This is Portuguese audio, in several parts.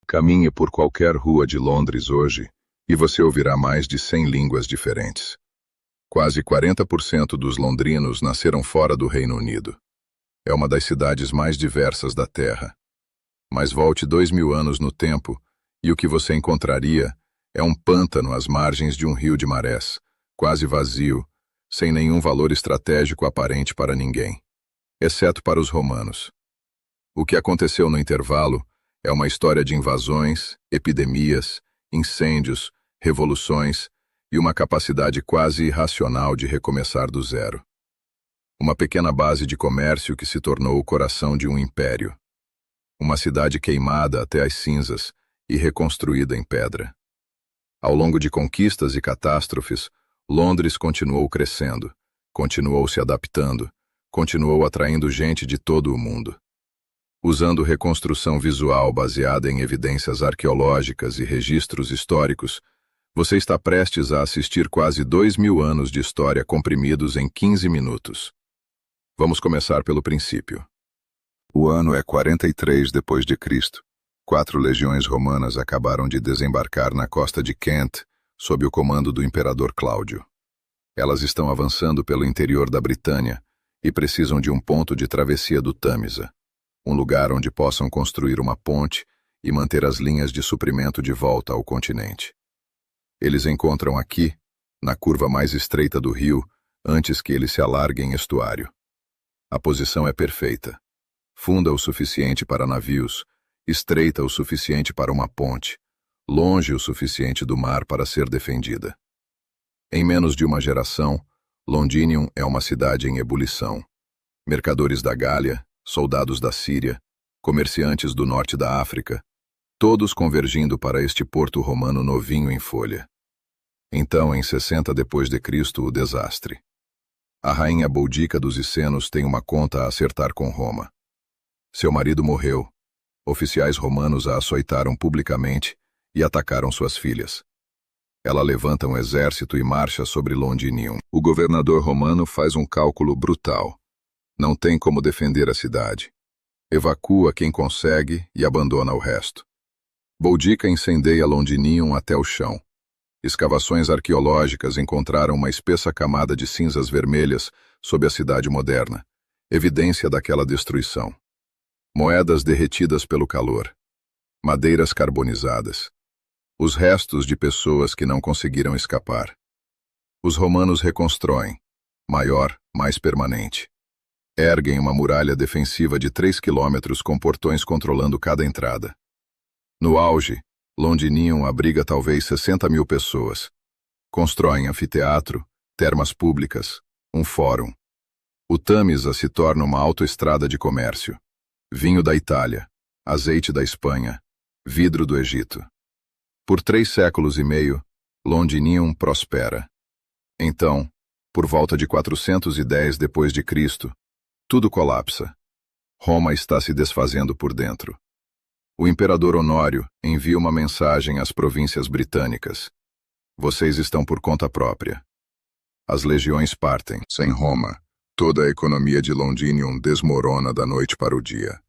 Caminhe por qualquer rua de Londres hoje e você ouvirá mais de 100 línguas diferentes. Quase 40% dos londrinos nasceram fora do Reino Unido. É uma das cidades mais diversas da Terra. Mas volte 2000 anos no tempo e o que você encontraria é um pântano às margens de um rio de marés, quase vazio, sem nenhum valor estratégico aparente para ninguém, exceto para os romanos. O que aconteceu no intervalo é uma história de invasões, epidemias, incêndios, revoluções e uma capacidade quase irracional de recomeçar do zero. Uma pequena base de comércio que se tornou o coração de um império. Uma cidade queimada até as cinzas e reconstruída em pedra. Ao longo de conquistas e catástrofes, Londres continuou crescendo, continuou se adaptando, continuou atraindo gente de todo o mundo. Usando reconstrução visual baseada em evidências arqueológicas e registros históricos, você está prestes a assistir quase 2000 anos de história comprimidos em 15 minutos. Vamos começar pelo princípio. O ano é 43 depois de Cristo. 4 legiões romanas acabaram de desembarcar na costa de Kent, sob o comando do imperador Cláudio. Elas estão avançando pelo interior da Britânia e precisam de um ponto de travessia do Tâmisa, um lugar onde possam construir uma ponte e manter as linhas de suprimento de volta ao continente. Eles encontram aqui, na curva mais estreita do rio, antes que ele se alargue em estuário. A posição é perfeita. Funda o suficiente para navios, estreita o suficiente para uma ponte, longe o suficiente do mar para ser defendida. Em menos de uma geração, Londinium é uma cidade em ebulição. Mercadores da Gália, soldados da Síria, comerciantes do norte da África, todos convergindo para este porto romano novinho em folha. Então, em 60 depois de Cristo, o desastre. A rainha Boudica dos Essenos tem uma conta a acertar com Roma. Seu marido morreu. Oficiais romanos a açoitaram publicamente e atacaram suas filhas. Ela levanta um exército e marcha sobre Londinium. O governador romano faz um cálculo brutal. Não tem como defender a cidade. Evacua quem consegue e abandona o resto. Boudica incendeia Londinium até o chão. Escavações arqueológicas encontraram uma espessa camada de cinzas vermelhas sob a cidade moderna, evidência daquela destruição. Moedas derretidas pelo calor. Madeiras carbonizadas. Os restos de pessoas que não conseguiram escapar. Os romanos reconstroem, maior, mais permanente. Erguem uma muralha defensiva de 3 quilômetros com portões controlando cada entrada. No auge, Londinium abriga talvez 60 mil pessoas. Constroem anfiteatro, termas públicas, um fórum. O Tâmisa se torna uma autoestrada de comércio. Vinho da Itália, azeite da Espanha, vidro do Egito. Por 3 séculos e meio, Londinium prospera. Então, por volta de 410 depois de Cristo, tudo colapsa. Roma está se desfazendo por dentro. O imperador Honório envia uma mensagem às províncias britânicas. Vocês estão por conta própria. As legiões partem. Sem Roma, toda a economia de Londinium desmorona da noite para o dia.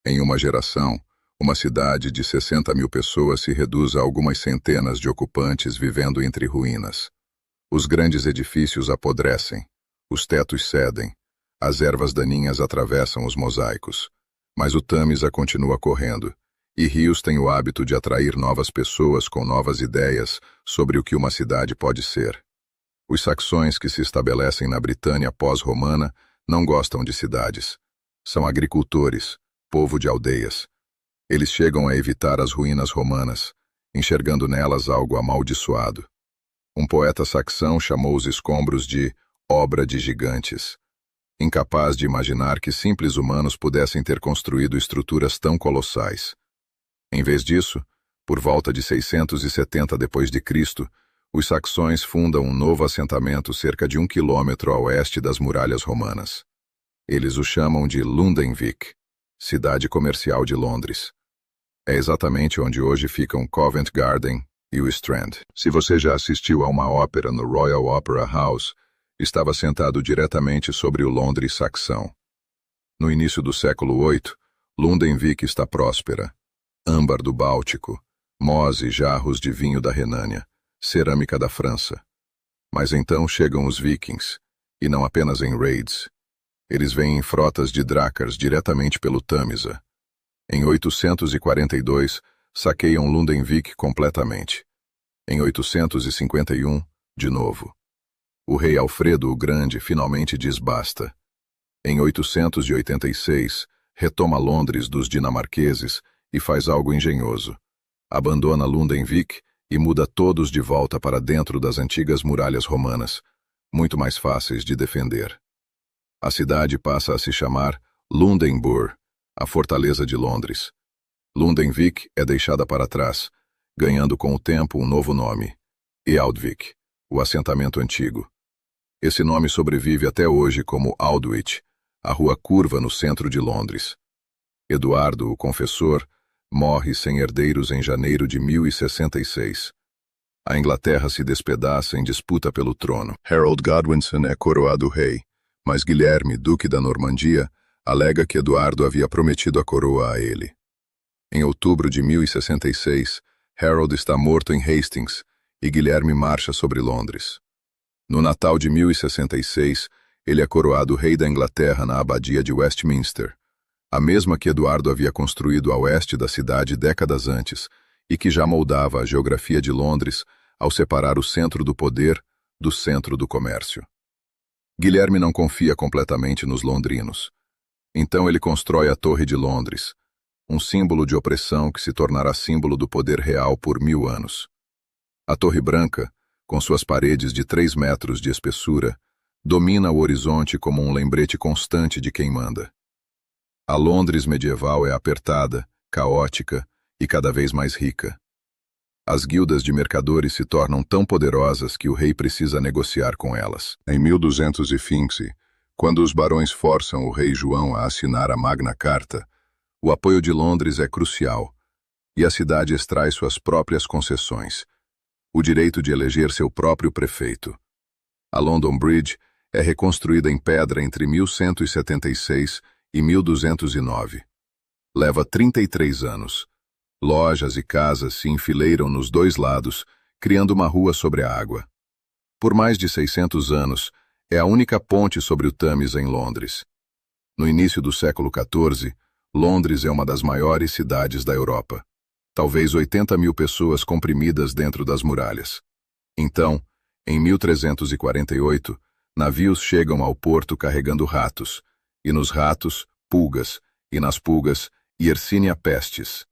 Em uma geração, uma cidade de 60 mil pessoas se reduz a algumas centenas de ocupantes vivendo entre ruínas. Os grandes edifícios apodrecem, os tetos cedem, as ervas daninhas atravessam os mosaicos. Mas o Tâmisa continua correndo, e rios têm o hábito de atrair novas pessoas com novas ideias sobre o que uma cidade pode ser. Os saxões que se estabelecem na Britânia pós-romana não gostam de cidades. São agricultores, povo de aldeias. Eles chegam a evitar as ruínas romanas, enxergando nelas algo amaldiçoado. Um poeta saxão chamou os escombros de obra de gigantes, incapaz de imaginar que simples humanos pudessem ter construído estruturas tão colossais. Em vez disso, por volta de 670 d.C., os saxões fundam um novo assentamento cerca de 1 quilômetro a oeste das muralhas romanas. Eles o chamam de Lundenwic, cidade comercial de Londres. É exatamente onde hoje ficam Covent Garden e o Strand. Se você já assistiu a uma ópera no Royal Opera House, estava sentado diretamente sobre o Londres saxão. No início do século VIII, Lundenwic está próspera. âmbar do Báltico, mós e jarros de vinho da Renânia, cerâmica da França. Mas então chegam os vikings, e não apenas em raids. Eles vêm em frotas de drácars diretamente pelo Tâmisa. Em 842, saqueiam Lundenvik completamente. Em 851, de novo. O rei Alfredo o Grande finalmente diz basta. Em 886, retoma Londres dos dinamarqueses e faz algo engenhoso. Abandona Lundenvik e muda todos de volta para dentro das antigas muralhas romanas, muito mais fáceis de defender. A cidade passa a se chamar Lundenburg, a fortaleza de Londres. Lundenvik é deixada para trás, ganhando com o tempo um novo nome, Ealdvik, o assentamento antigo. Esse nome sobrevive até hoje como Aldwych, a rua curva no centro de Londres. Eduardo, o confessor, morre sem herdeiros em janeiro de 1066. A Inglaterra se despedaça em disputa pelo trono. Harold Godwinson é coroado rei, mas Guilherme, duque da Normandia, alega que Eduardo havia prometido a coroa a ele. Em outubro de 1066, Harold está morto em Hastings e Guilherme marcha sobre Londres. No Natal de 1066, ele é coroado rei da Inglaterra na abadia de Westminster, a mesma que Eduardo havia construído a oeste da cidade décadas antes e que já moldava a geografia de Londres ao separar o centro do poder do centro do comércio. Guilherme não confia completamente nos londrinos. Então ele constrói a Torre de Londres, um símbolo de opressão que se tornará símbolo do poder real por 1000 anos. A Torre Branca, com suas paredes de 3 metros de espessura, domina o horizonte como um lembrete constante de quem manda. A Londres medieval é apertada, caótica e cada vez mais rica. As guildas de mercadores se tornam tão poderosas que o rei precisa negociar com elas. Em 1215, quando os barões forçam o rei João a assinar a Magna Carta, o apoio de Londres é crucial, e a cidade extrai suas próprias concessões, o direito de eleger seu próprio prefeito. A London Bridge é reconstruída em pedra entre 1176 e 1209. Leva 33 anos. Lojas e casas se enfileiram nos dois lados, criando uma rua sobre a água. Por mais de 600 anos, é a única ponte sobre o Tâmisa em Londres. No início do século XIV, Londres é uma das maiores cidades da Europa. Talvez 80.000 pessoas comprimidas dentro das muralhas. Então, em 1348, navios chegam ao porto carregando ratos, e nos ratos, pulgas, e nas pulgas, Yersinia pestis,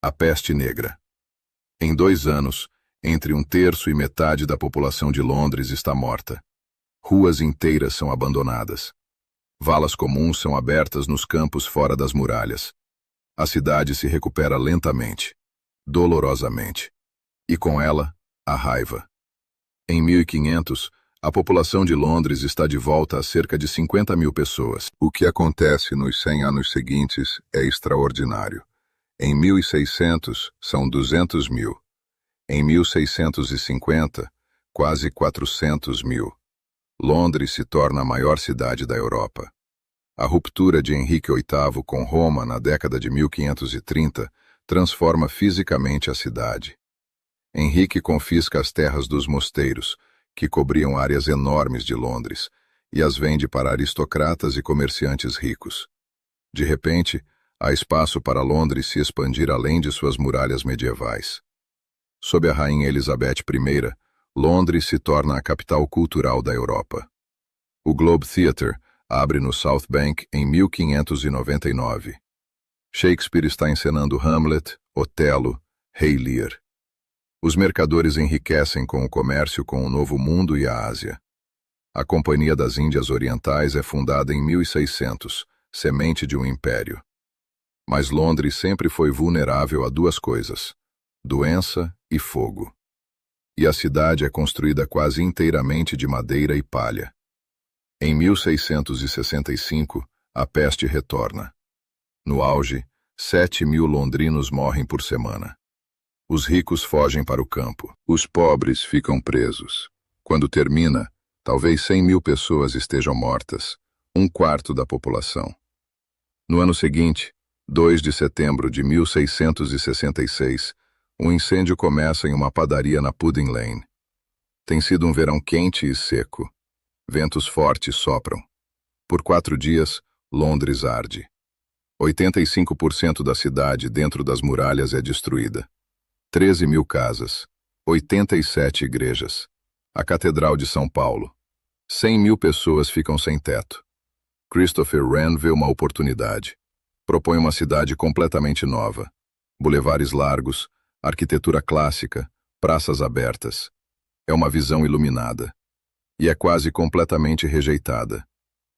a peste negra. Em 2 anos, entre 1/3 e metade da população de Londres está morta. Ruas inteiras são abandonadas. Valas comuns são abertas nos campos fora das muralhas. A cidade se recupera lentamente, dolorosamente. E com ela, a raiva. Em 1500, a população de Londres está de volta a cerca de 50.000 pessoas. O que acontece nos 100 anos seguintes é extraordinário. Em 1600, são 200.000. Em 1650, quase 400.000. Londres se torna a maior cidade da Europa. A ruptura de Henrique VIII com Roma na década de 1530 transforma fisicamente a cidade. Henrique confisca as terras dos mosteiros, que cobriam áreas enormes de Londres, e as vende para aristocratas e comerciantes ricos. De repente, há espaço para Londres se expandir além de suas muralhas medievais. Sob a rainha Elizabeth I, Londres se torna a capital cultural da Europa. O Globe Theatre abre no South Bank em 1599. Shakespeare está encenando Hamlet, Otelo, Rei Lear. Os mercadores enriquecem com o comércio com o Novo Mundo e a Ásia. A Companhia das Índias Orientais é fundada em 1600, semente de um império. Mas Londres sempre foi vulnerável a 2 coisas: doença e fogo. E a cidade é construída quase inteiramente de madeira e palha. Em 1665, a peste retorna. No auge, 7.000 londrinos morrem por semana. Os ricos fogem para o campo. Os pobres ficam presos. Quando termina, talvez 100.000 pessoas estejam mortas, 1/4 da população. No ano seguinte, 2 de setembro de 1666, um incêndio começa em uma padaria na Pudding Lane. Tem sido um verão quente e seco. Ventos fortes sopram. Por 4 dias, Londres arde. 85% da cidade dentro das muralhas é destruída. 13 mil casas, 87 igrejas, a Catedral de São Paulo. 100 mil pessoas ficam sem teto. Christopher Wren vê uma oportunidade. Propõe uma cidade completamente nova. Bulevares largos, arquitetura clássica, praças abertas. É uma visão iluminada. E é quase completamente rejeitada.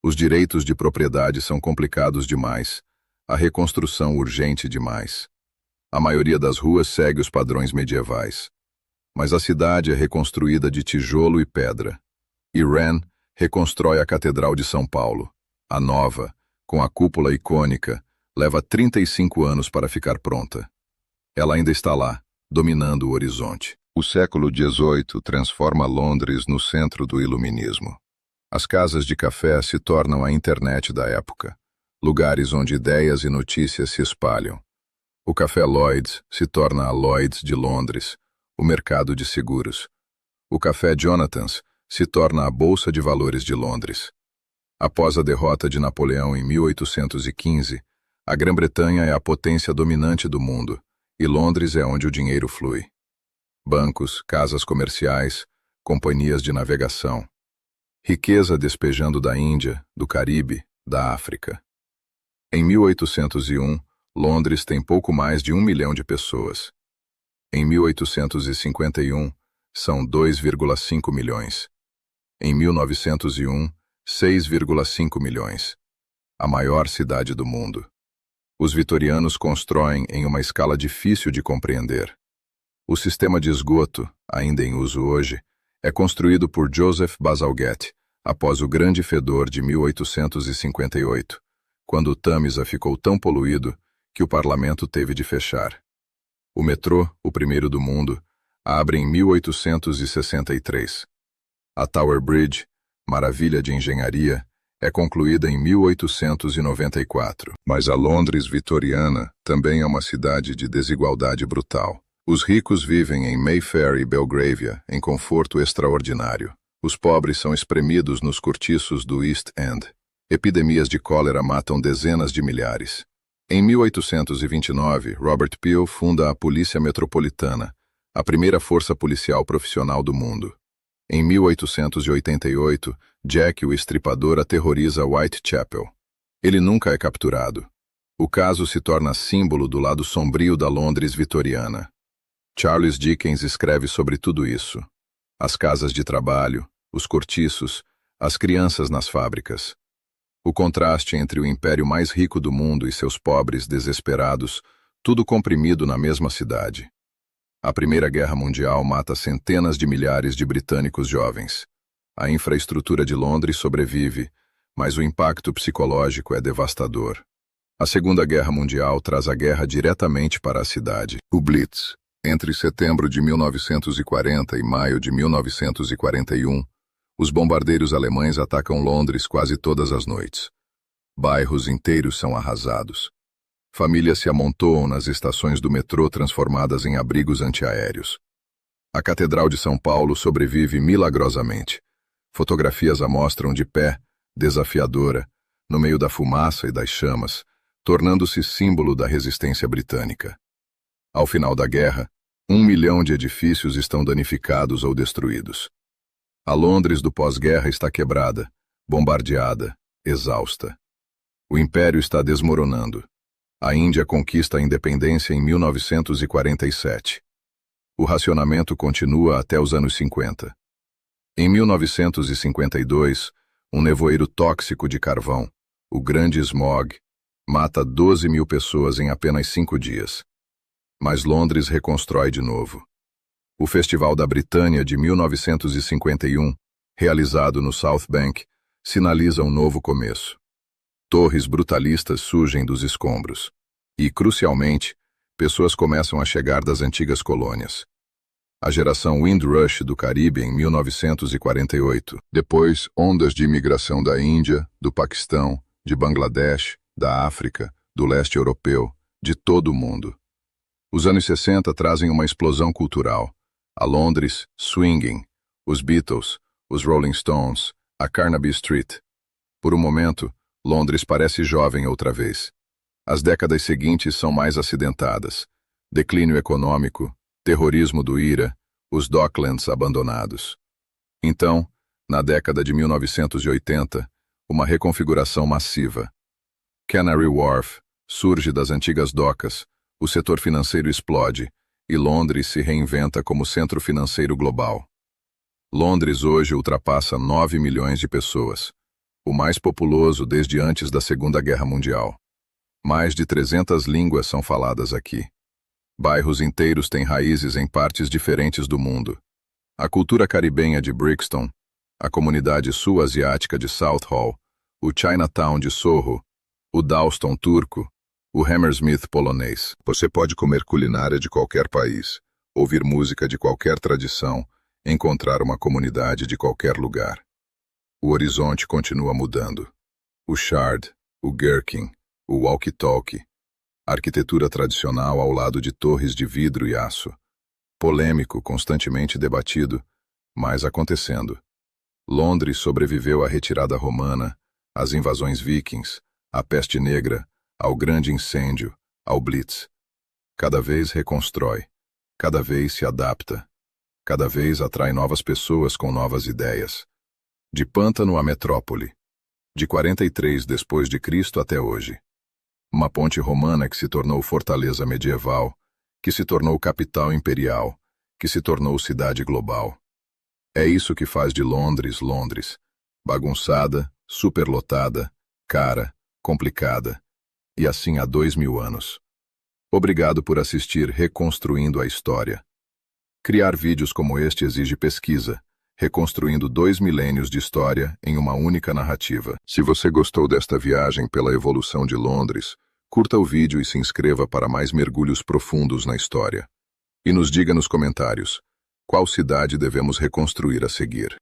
Os direitos de propriedade são complicados demais. A reconstrução urgente demais. A maioria das ruas segue os padrões medievais. Mas a cidade é reconstruída de tijolo e pedra. E Wren reconstrói a Catedral de São Paulo. A nova, com a cúpula icônica, leva 35 anos para ficar pronta. Ela ainda está lá, dominando o horizonte. O século XVIII transforma Londres no centro do iluminismo. As casas de café se tornam a internet da época, lugares onde ideias e notícias se espalham. O Café Lloyd's se torna a Lloyd's de Londres, o mercado de seguros. O Café Jonathan's se torna a Bolsa de Valores de Londres. Após a derrota de Napoleão em 1815, a Grã-Bretanha é a potência dominante do mundo, e Londres é onde o dinheiro flui. Bancos, casas comerciais, companhias de navegação. Riqueza despejando da Índia, do Caribe, da África. Em 1801, Londres tem pouco mais de 1 milhão de pessoas. Em 1851, são 2,5 milhões. Em 1901, 6,5 milhões. A maior cidade do mundo. Os vitorianos constroem em uma escala difícil de compreender. O sistema de esgoto, ainda em uso hoje, é construído por Joseph Bazalgette, após o Grande Fedor de 1858, quando o Tâmisa ficou tão poluído que o parlamento teve de fechar. O metrô, o primeiro do mundo, abre em 1863. A Tower Bridge, maravilha de engenharia, é concluída em 1894. Mas a Londres vitoriana também é uma cidade de desigualdade brutal. Os ricos vivem em Mayfair e Belgravia, em conforto extraordinário. Os pobres são espremidos nos cortiços do East End. Epidemias de cólera matam dezenas de milhares. Em 1829, Robert Peel funda a Polícia Metropolitana, a primeira força policial profissional do mundo. Em 1888, Jack o Estripador aterroriza Whitechapel. Ele nunca é capturado. O caso se torna símbolo do lado sombrio da Londres vitoriana. Charles Dickens escreve sobre tudo isso. As casas de trabalho, os cortiços, as crianças nas fábricas. O contraste entre o império mais rico do mundo e seus pobres desesperados, tudo comprimido na mesma cidade. A Primeira Guerra Mundial mata centenas de milhares de britânicos jovens. A infraestrutura de Londres sobrevive, mas o impacto psicológico é devastador. A Segunda Guerra Mundial traz a guerra diretamente para a cidade. O Blitz. Entre setembro de 1940 e maio de 1941, os bombardeiros alemães atacam Londres quase todas as noites. Bairros inteiros são arrasados. Famílias se amontoam nas estações do metrô transformadas em abrigos antiaéreos. A Catedral de São Paulo sobrevive milagrosamente. Fotografias a mostram de pé, desafiadora, no meio da fumaça e das chamas, tornando-se símbolo da resistência britânica. Ao final da guerra, 1 milhão de edifícios estão danificados ou destruídos. A Londres do pós-guerra está quebrada, bombardeada, exausta. O império está desmoronando. A Índia conquista a independência em 1947. O racionamento continua até os anos 50. Em 1952, um nevoeiro tóxico de carvão, o Grande Smog, mata 12 mil pessoas em apenas 5 dias. Mas Londres reconstrói de novo. O Festival da Britânia de 1951, realizado no South Bank, sinaliza um novo começo. Torres brutalistas surgem dos escombros. E, crucialmente, pessoas começam a chegar das antigas colônias. A geração Windrush do Caribe em 1948. Depois, ondas de imigração da Índia, do Paquistão, de Bangladesh, da África, do leste europeu, de todo o mundo. Os anos 60 trazem uma explosão cultural. A Londres, swinging, os Beatles, os Rolling Stones, a Carnaby Street. Por um momento, Londres parece jovem outra vez. As décadas seguintes são mais acidentadas. Declínio econômico, terrorismo do IRA, os Docklands abandonados. Então, na década de 1980, uma reconfiguração massiva. Canary Wharf surge das antigas docas, o setor financeiro explode e Londres se reinventa como centro financeiro global. Londres hoje ultrapassa 9 milhões de pessoas, o mais populoso desde antes da Segunda Guerra Mundial. Mais de 300 línguas são faladas aqui. Bairros inteiros têm raízes em partes diferentes do mundo. A cultura caribenha de Brixton, a comunidade sul-asiática de Southall, o Chinatown de Soho, o Dalston turco, o Hammersmith polonês. Você pode comer culinária de qualquer país, ouvir música de qualquer tradição, encontrar uma comunidade de qualquer lugar. O horizonte continua mudando. O Shard, o Gherkin, o walkie-talkie, arquitetura tradicional ao lado de torres de vidro e aço. Polêmico, constantemente debatido, mas acontecendo. Londres sobreviveu à retirada romana, às invasões vikings, à peste negra, ao grande incêndio, ao Blitz. Cada vez reconstrói, cada vez se adapta, cada vez atrai novas pessoas com novas ideias. De pântano à metrópole, de 43 depois de Cristo até hoje. Uma ponte romana que se tornou fortaleza medieval, que se tornou capital imperial, que se tornou cidade global. É isso que faz de Londres, Londres. Bagunçada, superlotada, cara, complicada. E assim há 2000 anos. Obrigado por assistir Reconstruindo a História. Criar vídeos como este exige pesquisa, reconstruindo 2 milênios de história em uma única narrativa. Se você gostou desta viagem pela evolução de Londres, curta o vídeo e se inscreva para mais mergulhos profundos na história. E nos diga nos comentários, qual cidade devemos reconstruir a seguir.